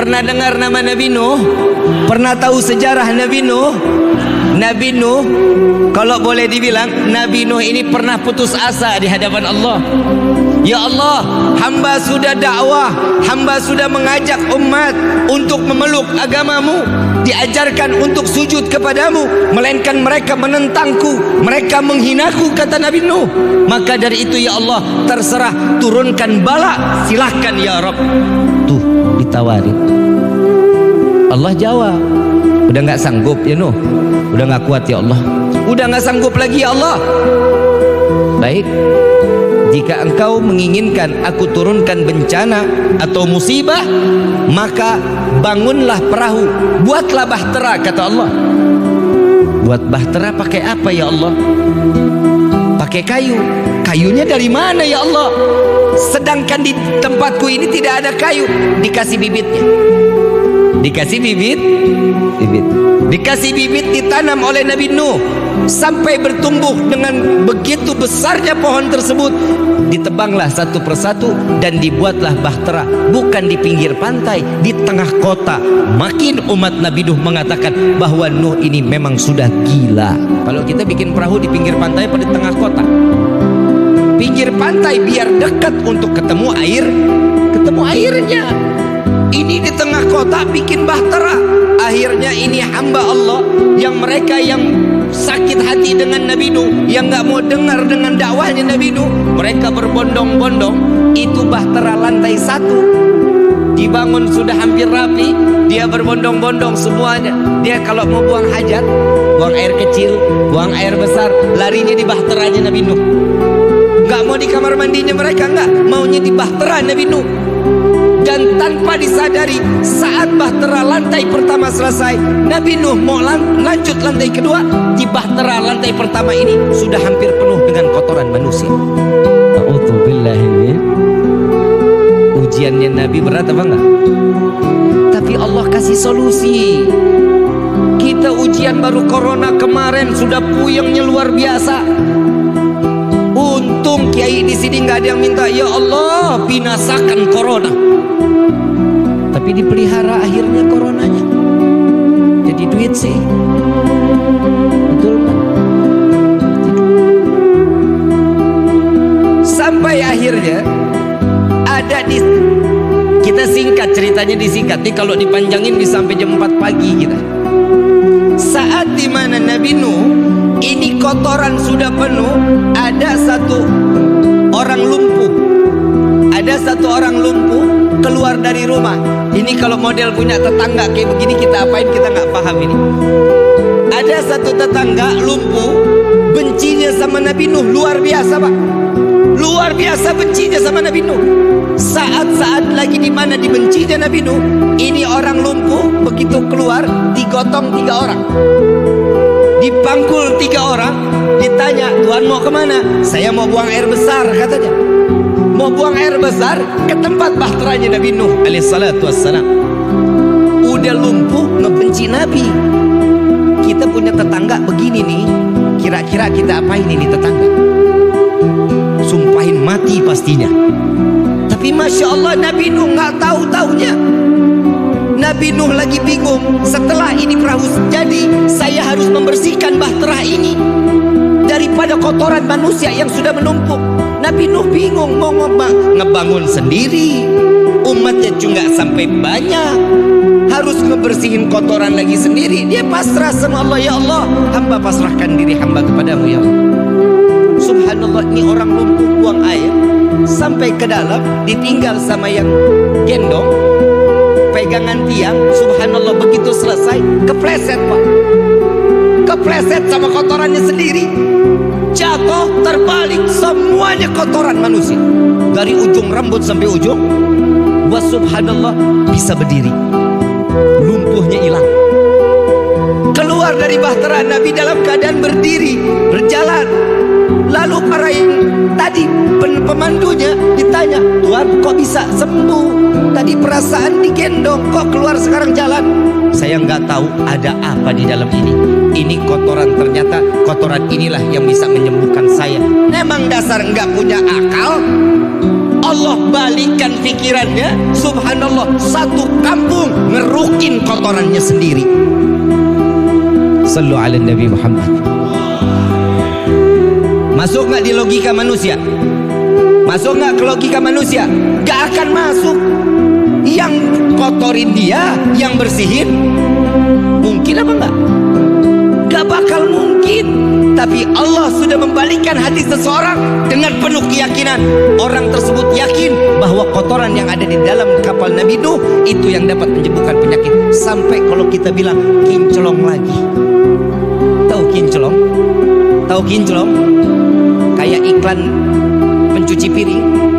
Pernah dengar nama Nabi Nuh? Pernah tahu sejarah Nabi Nuh? Nabi Nuh, kalau boleh dibilang, Nabi Nuh ini pernah putus asa di hadapan Allah. Ya Allah, hamba sudah dakwah, hamba sudah mengajak umat untuk memeluk agamamu, diajarkan untuk sujud kepadamu, melainkan mereka menentangku, mereka menghinaku, kata Nabi Nuh. Maka dari itu ya Allah, terserah, turunkan bala, silahkan ya Rabb. Tuh ditawarin, Allah jawab, udah gak sanggup ya Nuh, udah gak kuat ya Allah, udah gak sanggup lagi ya Allah. Baik, jika engkau menginginkan aku turunkan bencana atau musibah, maka bangunlah perahu, buatlah bahtera, kata Allah. Buat bahtera pakai apa ya Allah? Pakai kayu. Kayunya dari mana ya Allah? Sedangkan di tempatku ini tidak ada kayu. Dikasih bibitnya, dikasih bibit, dikasih bibit, ditanam oleh Nabi Nuh sampai bertumbuh dengan begitu besarnya pohon tersebut. Ditebanglah satu persatu dan dibuatlah bahtera, bukan di pinggir pantai, di tengah kota. Makin umat Nabi Nuh mengatakan bahwa Nuh ini memang sudah gila. Kalau kita bikin perahu di pinggir pantai pada tengah kota, pinggir pantai biar dekat untuk ketemu air, ketemu airnya. Ini di tengah kota bikin bahtera. Akhirnya ini hamba Allah yang mereka yang sakit hati dengan Nabi Nuh, yang gak mau dengar dengan dakwahnya Nabi Nuh, mereka berbondong-bondong. Itu bahtera lantai 1 dibangun sudah hampir rapi, dia berbondong-bondong semuanya. Dia kalau mau buang hajat, buang air kecil, buang air besar, larinya di bahteranya Nabi Nuh. Gak mau di kamar mandinya mereka, enggak, maunya di bahtera Nabi Nuh. Dan tanpa disadari, saat bahtera lantai pertama selesai, Nabi Nuh mau lanjut lantai kedua, di bahtera lantai pertama ini sudah hampir penuh dengan kotoran manusia. A'udzubillahi. Ujiannya Nabi berat apa enggak? Tapi Allah kasih solusi. Kita ujian baru corona kemarin sudah puyengnya luar biasa. Untung kiai di sini nggak ada yang minta ya Allah binasakan corona, tapi dipelihara akhirnya coronanya. Jadi duit sih, betul kan? Sampai akhirnya ada di, kita singkat ceritanya, disingkat nih, kalau dipanjangin bisa sampai jam 4 pagi kita. Saat dimana Nabi Nuh ini kotoran sudah penuh, ada satu orang lumpuh, ada satu orang lumpuh keluar dari rumah. Ini kalau model punya tetangga kayak begini kita apain, kita nggak paham ini. Ada satu tetangga lumpuh, bencinya sama Nabi Nuh luar biasa Pak, luar biasa bencinya sama Nabi Nuh. Saat-saat lagi di mana dibencinya Nabi Nuh, ini orang lumpuh begitu keluar digotong 3 orang, dipangkul 3 orang, ditanya, Tuhan mau kemana? Saya mau buang air besar, katanya. Mau buang air besar ke tempat bahteranya Nabi Nuh alaihissalatu wassalam. Udah lumpuh ngebenci Nabi. Kita punya tetangga begini nih, kira-kira kita apain ini tetangga? Sumpahin mati pastinya. Tapi Masya Allah Nabi Nuh nggak tahu-taunya. Nabi Nuh lagi bingung, setelah ini perahu jadi, saya harus membersihkan bahtera ini daripada kotoran manusia yang sudah menumpuk. Nabi Nuh bingung mau ngebangun sendiri, umatnya juga sampai banyak, harus ngebersihin kotoran lagi sendiri. Dia pasrah sama Allah, ya Allah hamba pasrahkan diri hamba kepadamu ya Allah. Subhanallah, ini orang lumpuh buang air sampai ke dalam, ditinggal sama yang gendong pegangan tiang. Subhanallah, begitu selesai kepleset Pak, kepleset sama kotorannya sendiri, jatuh terbalik, semuanya kotoran manusia dari ujung rambut sampai ujung. Wa subhanallah, bisa berdiri, lumpuhnya hilang. Keluar dari bahtera Nabi dalam keadaan berdiri, berjalan. Lalu para yang tadi pemandunya ditanya, Tuhan kok bisa sembuh? Tadi perasaan digendong, kok keluar sekarang jalan? Saya nggak tahu ada apa di dalam ini. Ini kotoran, ternyata kotoran inilah yang bisa menyembuhkan saya. Memang dasar nggak punya akal. Allah balikan pikirannya, subhanallah, satu kampung ngerukin kotorannya sendiri. Sallu ala Nabi Muhammad. Masuk nggak di logika manusia? Masuk nggak ke logika manusia? Gak akan masuk. Yang kotorin dia, yang bersihin, mungkin apa enggak? Gak bakal mungkin. Tapi Allah sudah membalikkan hati seseorang dengan penuh keyakinan. Orang tersebut yakin bahwa kotoran yang ada di dalam kapal Nabi Nuh itu yang dapat menyembuhkan penyakit. Sampai kalau kita bilang kinclong lagi. Tahu kinclong? Tahu kinclong? Kayak iklan pencuci piring.